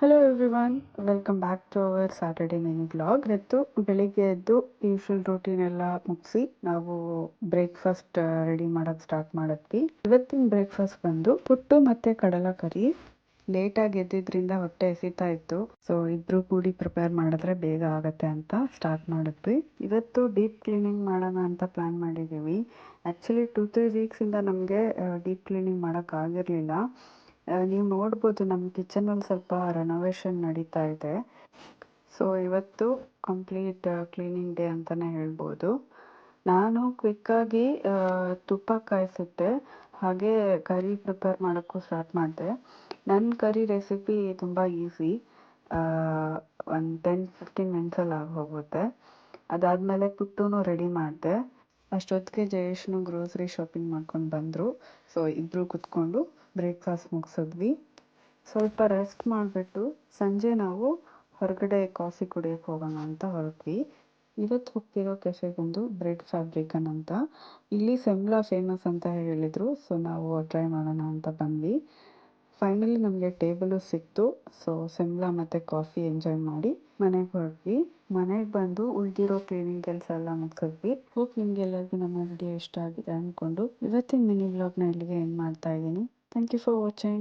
Hello everyone, welcome back to our Saturday mini blog. ಇವತ್ತು ಬೆಳಿಗ್ಗೆ ಎದ್ದು ಯೂಶುವಲ್ ರೂಟೀನ್ ಎಲ್ಲ ಮುಗಿಸಿ ನಾವು ಬ್ರೇಕ್ಫಾಸ್ಟ್ ರೆಡಿ ಮಾಡೋಕ್ಕೆ ಸ್ಟಾರ್ಟ್ ಮಾಡಿದ್ವಿ. ಇವತ್ತಿನ ಬ್ರೇಕ್ಫಾಸ್ಟ್ ಬಂದು ಪುಟ್ಟು ಮತ್ತು ಕಡಲೆಕರಿ. ಲೇಟಾಗಿ ಎದ್ದಿದ್ರಿಂದ ಹೊಟ್ಟೆ ಎಸಿತಾ ಇತ್ತು, ಸೊ ಇಬ್ರು ಕೂಡಿ ಪ್ರಿಪೇರ್ ಮಾಡಿದ್ರೆ ಬೇಗ ಆಗತ್ತೆ ಅಂತ ಸ್ಟಾರ್ಟ್ ಮಾಡಿದ್ವಿ. ಇವತ್ತು ಡೀಪ್ ಕ್ಲೀನಿಂಗ್ ಮಾಡೋಣ ಅಂತ ಪ್ಲಾನ್ ಮಾಡಿದ್ದೀವಿ. ಆ್ಯಕ್ಚುಲಿ 2-3 ವೀಕ್ಸಿಂದ ನಮಗೆ ಡೀಪ್ ಕ್ಲೀನಿಂಗ್ ಮಾಡೋಕ್ಕಾಗಿರಲಿಲ್ಲ. ನೀವು ನೋಡ್ಬೋದು ನಮ್ಮ ಕಿಚನಲ್ಲಿ ಸ್ವಲ್ಪ ರೆನೋವೇಷನ್ ನಡೀತಾ ಇದೆ. ಸೊ ಇವತ್ತು ಕಂಪ್ಲೀಟ್ ಕ್ಲೀನಿಂಗ್ ಡೇ ಅಂತಲೇ ಹೇಳ್ಬೋದು. ನಾನು ಕ್ವಿಕ್ಕಾಗಿ ತುಪ್ಪ ಕಾಯಿಸಿಟ್ಟೆ, ಹಾಗೆ ಕರಿ ಪ್ರಿಪೇರ್ ಮಾಡೋಕ್ಕೂ ಸ್ಟಾರ್ಟ್ ಮಾಡಿದೆ. ನನ್ನ ಕರಿ ರೆಸಿಪಿ ತುಂಬ ಈಸಿ, ಒಂದು 10-15 ಮಿನಿಟ್ಸಲ್ಲಿ ಆಗಿ ಹೋಗುತ್ತೆ. ಅದಾದಮೇಲೆ ಪುಟ್ಟೂ ರೆಡಿ ಮಾಡಿದೆ. ಅಷ್ಟೊತ್ತಿಗೆ ಜಯೇಶ್ನು ಗ್ರೋಸರಿ ಶಾಪಿಂಗ್ ಮಾಡ್ಕೊಂಡು ಬಂದರು. ಸೊ ಇಬ್ಬರು ಕುತ್ಕೊಂಡು ಬ್ರೇಕ್ಫಾಸ್ಟ್ ಮುಗಿಸಿದ್ವಿ. ಸ್ವಲ್ಪ ರೆಸ್ಟ್ ಮಾಡಿಬಿಟ್ಟು ಸಂಜೆ ನಾವು ಹೊರಗಡೆ ಕಾಫಿ ಕುಡಿಯೋಕ್ಕೆ ಹೋಗೋಣ ಅಂತ ಹೊರಟ್ವಿ. ಇವತ್ತು ಹೋಗ್ತಿರೋ ಕೆಫೆ ಬಂದು ಬ್ರೆಡ್ ಫ್ಯಾಬ್ರಿಕನ್ ಅಂತ. ಇಲ್ಲಿ ಸೆಮ್ಲಾ ಫೇಮಸ್ ಅಂತ ಹೇಳಿದರು, ಸೊ ನಾವು ಟ್ರೈ ಮಾಡೋಣ ಅಂತ ಬಂದ್ವಿ. ಫೈನಲಿ ನಮಗೆ ಟೇಬಲು ಸಿಕ್ತು. ಸೊ ಸೆಮ್ಲಾ ಮತ್ತು ಕಾಫಿ ಎಂಜಾಯ್ ಮಾಡಿ ಮನೆಗೆ ಹೊರಟ್ವಿ. ಮನೆಗೆ ಬಂದು ಉಳಿದಿರೋ ಕ್ಲೀನಿಂಗ್ ಕೆಲಸ ಎಲ್ಲ ಮುಗಿಸಿದ್ವಿ. ಹೋಪ್ ನಿಮಗೆಲ್ಲರಿಗೂ ನಮ್ಮ ವಿಡಿಯೋ ಇಷ್ಟ ಆಗಿದೆ ಅಂದ್ಕೊಂಡು ಇವತ್ತಿನ ಮಿನಿ ಬ್ಲಾಗ್ನ ಇಲ್ಲಿಗೆ ಎಂಡ್ ಮಾಡ್ತಾ ಇದ್ದೀನಿ. Thank you for watching.